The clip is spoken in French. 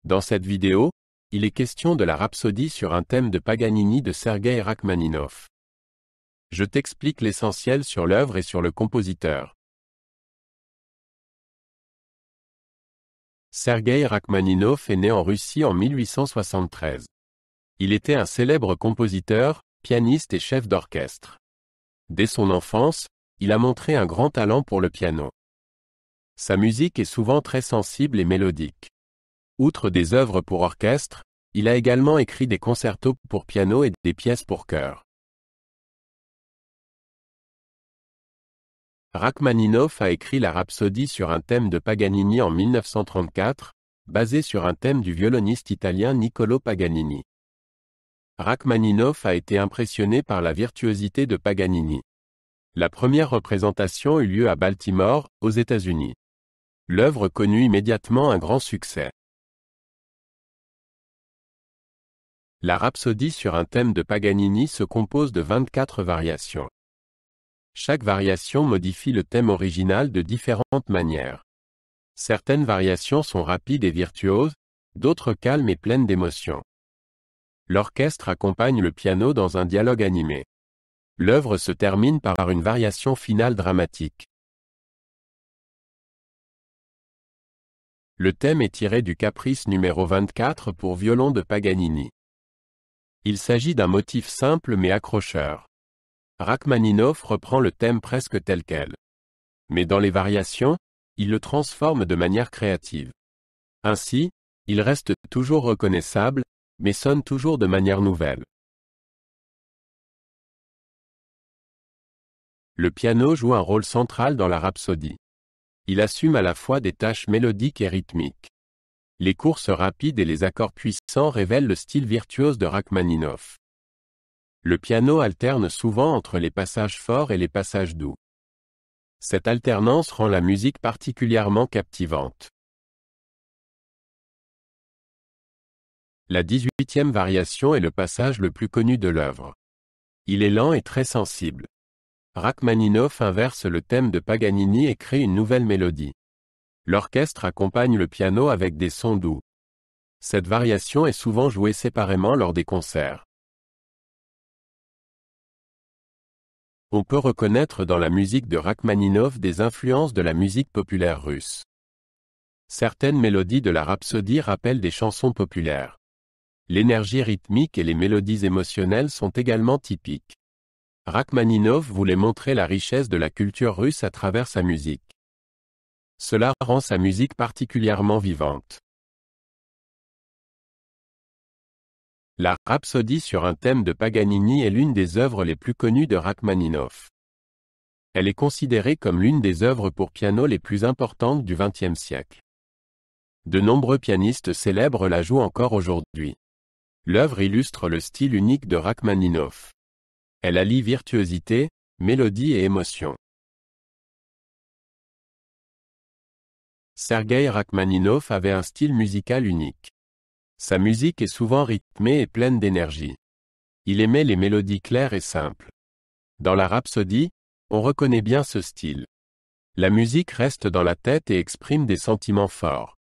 Dans cette vidéo, il est question de la rhapsodie sur un thème de Paganini de Sergueï Rachmaninov. Je t'explique l'essentiel sur l'œuvre et sur le compositeur. Sergueï Rachmaninov est né en Russie en 1873. Il était un célèbre compositeur, pianiste et chef d'orchestre. Dès son enfance, il a montré un grand talent pour le piano. Sa musique est souvent très sensible et mélodique. Outre des œuvres pour orchestre, il a également écrit des concertos pour piano et des pièces pour chœur. Rachmaninov a écrit la rhapsodie sur un thème de Paganini en 1934, basé sur un thème du violoniste italien Niccolò Paganini. Rachmaninov a été impressionné par la virtuosité de Paganini. La première représentation eut lieu à Baltimore, aux États-Unis. L'œuvre connut immédiatement un grand succès. La rhapsodie sur un thème de Paganini se compose de 24 variations. Chaque variation modifie le thème original de différentes manières. Certaines variations sont rapides et virtuoses, d'autres calmes et pleines d'émotion. L'orchestre accompagne le piano dans un dialogue animé. L'œuvre se termine par une variation finale dramatique. Le thème est tiré du caprice numéro 24 pour violon de Paganini. Il s'agit d'un motif simple mais accrocheur. Rachmaninov reprend le thème presque tel quel. Mais dans les variations, il le transforme de manière créative. Ainsi, il reste toujours reconnaissable, mais sonne toujours de manière nouvelle. Le piano joue un rôle central dans la rhapsodie. Il assume à la fois des tâches mélodiques et rythmiques. Les courses rapides et les accords puissants révèlent le style virtuose de Rachmaninov. Le piano alterne souvent entre les passages forts et les passages doux. Cette alternance rend la musique particulièrement captivante. La 18e variation est le passage le plus connu de l'œuvre. Il est lent et très sensible. Rachmaninov inverse le thème de Paganini et crée une nouvelle mélodie. L'orchestre accompagne le piano avec des sons doux. Cette variation est souvent jouée séparément lors des concerts. On peut reconnaître dans la musique de Rachmaninov des influences de la musique populaire russe. Certaines mélodies de la rhapsodie rappellent des chansons populaires. L'énergie rythmique et les mélodies émotionnelles sont également typiques. Rachmaninov voulait montrer la richesse de la culture russe à travers sa musique. Cela rend sa musique particulièrement vivante. La rhapsodie sur un thème de Paganini est l'une des œuvres les plus connues de Rachmaninov. Elle est considérée comme l'une des œuvres pour piano les plus importantes du XXe siècle. De nombreux pianistes célèbres la jouent encore aujourd'hui. L'œuvre illustre le style unique de Rachmaninov. Elle allie virtuosité, mélodie et émotion. Sergueï Rachmaninov avait un style musical unique. Sa musique est souvent rythmée et pleine d'énergie. Il aimait les mélodies claires et simples. Dans la rhapsodie, on reconnaît bien ce style. La musique reste dans la tête et exprime des sentiments forts.